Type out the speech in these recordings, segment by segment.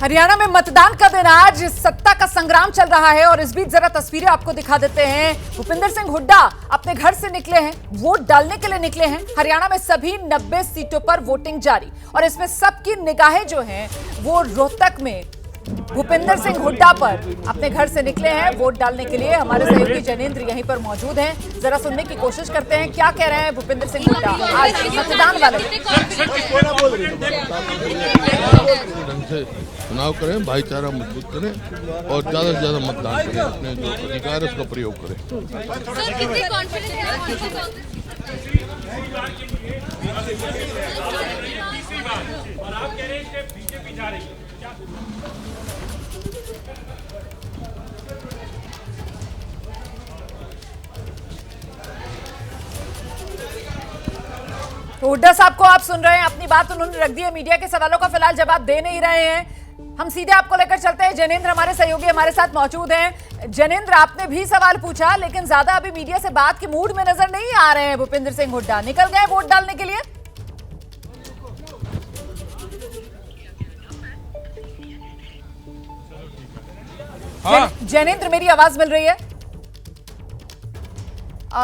हरियाणा में मतदान का दिन आज सत्ता का संग्राम चल रहा है और इस बीच जरा तस्वीरें आपको दिखा देते हैं। भूपिंदर सिंह हुड्डा अपने घर से निकले हैं, वोट डालने के लिए निकले हैं। हरियाणा में सभी 90 सीटों पर वोटिंग जारी और इसमें सबकी निगाहें जो हैं वो रोहतक में भूपिंदर सिंह हुड्डा पर अपने घर से निकले हैं वोट डालने के लिए। हमारे सहयोगी जैनेंद्र यहीं पर मौजूद हैं, जरा सुनने की कोशिश करते हैं क्या कह रहे हैं भूपिंदर सिंह हुड्डा आज मतदान वाले। चुनाव करें, भाईचारा मजबूत करें और ज्यादा से ज्यादा मतदान करें, अपने जो अधिकार है उसका प्रयोग करें। तो हुड्डा साहब को आप सुन रहे हैं, अपनी बात उन्होंने रख दी है। मीडिया के सवालों का फिलहाल जवाब दे नहीं रहे हैं। हम सीधे आपको लेकर चलते हैं। जैनेंद्र हमारे सहयोगी हमारे साथ मौजूद हैं। जैनेंद्र, आपने भी सवाल पूछा लेकिन ज्यादा अभी मीडिया से बात के मूड में नजर नहीं आ रहे हैं। भूपिंदर सिंह हुड्डा निकल गए वोट डालने के लिए। हाँ। जैनेंद्र, मेरी आवाज मिल रही है?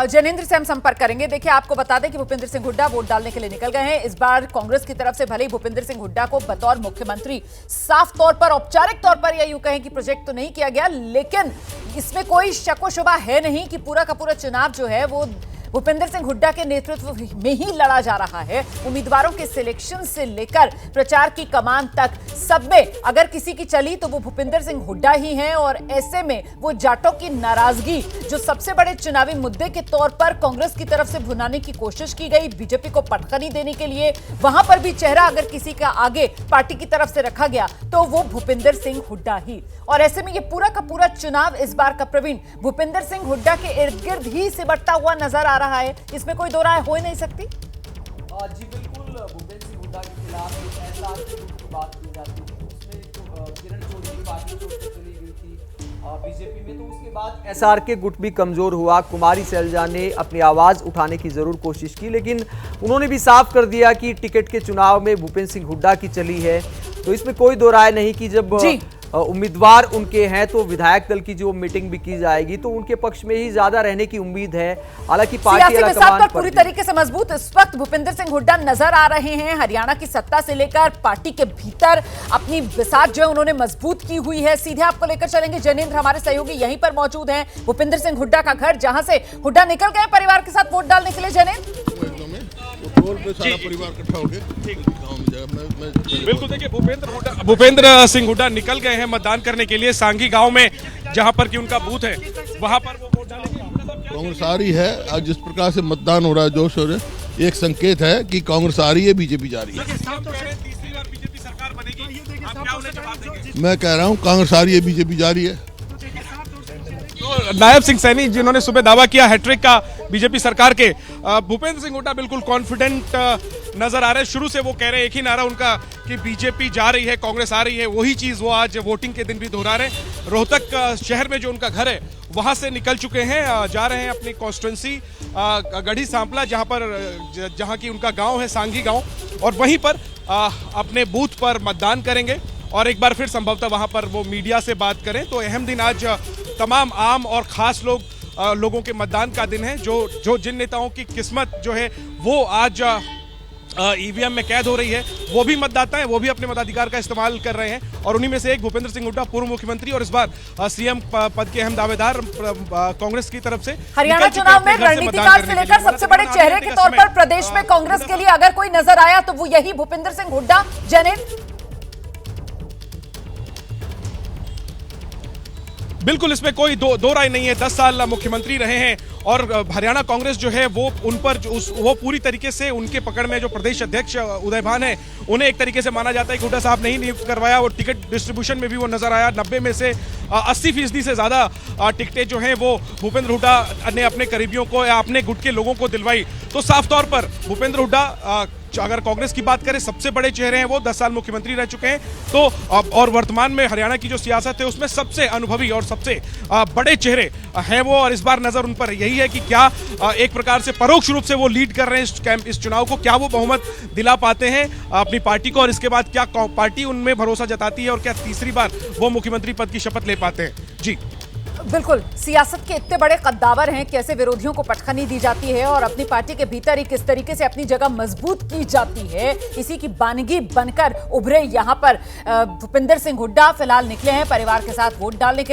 जैनेंद्र से हम संपर्क करेंगे। देखिए, आपको बता दें कि भूपिंदर सिंह हुड्डा वोट डालने के लिए निकल गए हैं। इस बार कांग्रेस की तरफ से भले ही भूपिंदर सिंह हुड्डा को बतौर मुख्यमंत्री साफ तौर पर, औपचारिक तौर पर या यूं कहें कि प्रोजेक्ट तो नहीं किया गया, लेकिन इसमें कोई शक व शुबा है नहीं कि पूरा का पूरा चुनाव जो है वो भूपिंदर सिंह हुड्डा के नेतृत्व में ही लड़ा जा रहा है। उम्मीदवारों के सिलेक्शन से लेकर प्रचार की कमान तक सब में अगर किसी की चली तो वो भूपिंदर सिंह हुड्डा ही हैं। और ऐसे में वो जाटों की नाराजगी जो सबसे बड़े चुनावी मुद्दे के तौर पर कांग्रेस की तरफ से भुनाने की कोशिश की गई, बीजेपी को पटखनी देने के लिए, वहां पर भी चेहरा अगर किसी का आगे पार्टी की तरफ से रखा गया तो वो भूपिंदर सिंह हुड्डा ही। और ऐसे में ये पूरा का पूरा चुनाव इस बार का प्रवीण भूपिंदर सिंह हुड्डा के इर्द गिर्द ही सिमटता हुआ नजर आ रहा है। इसमें कोई दो राय हो ही नहीं सकती। जी बिल्कुल, भूपेंद्र सिंह हुड्डा के खिलाफ एसआर की बात की जाती थी, उसमें जो किरण चौधरी पार्टी जो चली गई थी बीजेपी में, तो उसके बाद एसआर के गुट भी कमजोर हुआ। कुमारी सैलजा ने अपनी आवाज उठाने की जरूर कोशिश की, लेकिन उन्होंने भी साफ कर दिया कि टिकट के चुनाव में भूपेंद्र सिंह हुड्डा की चली है। तो इसमें कोई दो राय नहीं कि जब उम्मीदवार उनके हैं तो विधायक दल की जो मीटिंग भी की जाएगी तो उनके पक्ष में ही ज्यादा रहने की उम्मीद है। हालांकि पार्टी पर पूरी तरीके से मजबूत इस वक्त भूपिंदर सिंह हुड्डा नजर आ रहे हैं। हरियाणा की सत्ता से लेकर पार्टी के भीतर अपनी बिसात जो है उन्होंने मजबूत की हुई है। सीधे आपको लेकर चलेंगे। जैनेंद्र हमारे सहयोगी यहीं पर मौजूद हैं। भूपिंदर सिंह हुड्डा का घर, जहां से हुड्डा निकल गए परिवार के साथ वोट डालने के लिए। जैनेंद्र, पे सारा परिवार इकट्ठा हो गया। बिल्कुल, देखिए भूपेंद्र सिंह हुड्डा निकल गए हैं मतदान करने के लिए सांगी गांव में, जहां पर कि उनका बूथ है, वहां पर वो वोट डालेंगे। कांग्रेस आ रही है। आज जिस प्रकार से मतदान हो रहा है जोश और एक संकेत है कि कांग्रेस आ रही है, बीजेपी जा रही है। तीसरी बार बीजेपी सरकार बनेगी, आप क्या उन्हें जवाब देंगे? मैं कह रहा हूँ कांग्रेस आ रही है, बीजेपी जा रही है। नायब सिंह सैनी जिन्होंने सुबह दावा किया हैट्रिक का बीजेपी सरकार के, भूपेंद्र सिंह हुड्डा बिल्कुल कॉन्फिडेंट नजर आ रहे हैं। शुरू से वो कह रहे हैं, एक ही नारा उनका कि बीजेपी जा रही है, कांग्रेस आ रही है। वही चीज वो आज वोटिंग के दिन भी दोहरा रहे हैं। रोहतक शहर में जो उनका घर है वहां से निकल चुके हैं, जा रहे हैं अपनी कॉन्स्टिट्यूंसी गढ़ी सांपला, जहां की उनका गांव है सांगी गांव, और वहीं पर अपने बूथ पर मतदान करेंगे और एक बार फिर संभवतः वहां पर वो मीडिया से बात करें। तो अहम दिन आज तमाम आम और खास लोगों के मतदान का दिन है। जो जिन नेताओं की किस्मत जो है वो आज ईवीएम में कैद हो रही है, वो भी मतदाता हैं, वो भी अपने मताधिकार का इस्तेमाल कर रहे हैं। और उन्हीं में से एक भूपेंद्र सिंह हुड्डा, पूर्व मुख्यमंत्री और इस बार सीएम पद के अहम दावेदार कांग्रेस की तरफ से। हरियाणा चुनाव में रणनीतिकार से लेकर सबसे बड़े चेहरे के तौर पर प्रदेश में कांग्रेस के लिए अगर कोई नजर आया तो वो यही भूपेंद्र सिंह हुड्डा। जैनेंद्र, बिल्कुल, इसमें कोई दो राय नहीं है। 10 साल मुख्यमंत्री रहे हैं और हरियाणा कांग्रेस जो है वो उन पर वो पूरी तरीके से उनके पकड़ में जो प्रदेश अध्यक्ष उदयभान है, उन्हें एक तरीके से माना जाता है कि हुड्डा साहब नहीं नियुक्त करवाया। और टिकट डिस्ट्रीब्यूशन में भी वो नजर आया। 90 में से 80% से ज्यादा टिकटें जो हैं वो भूपेंद्र हुड्डा ने अपने करीबियों को या अपने गुट के लोगों को दिलवाई। तो साफ तौर पर भूपेंद्र हुड्डा अगर कांग्रेस की बात करें सबसे बड़े चेहरे हैं वो, 10 साल मुख्यमंत्री रह चुके हैं, तो और वर्तमान में हरियाणा की जो सियासत है उसमें सबसे अनुभवी और सबसे बड़े चेहरे हैं वो। और इस बार नजर उन पर यही है कि क्या एक प्रकार से परोक्ष रूप से वो लीड कर रहे हैं इस चुनाव को, क्या वो बहुमत दिला पाते हैं अपनी पार्टी को, और इसके बाद क्या पार्टी उनमें भरोसा जताती है और क्या तीसरी बार वो मुख्यमंत्री पद की शपथ ले पाते हैं। जी बिल्कुल, सियासत के इतने बड़े कद्दावर हैं, कैसे विरोधियों को पटखनी दी जाती है और अपनी पार्टी के भीतर ही किस तरीके से अपनी जगह मजबूत की जाती है, इसी की बानगी बनकर उभरे यहाँ पर भूपेंद्र सिंह हुड्डा फिलहाल निकले हैं परिवार के साथ वोट डालने के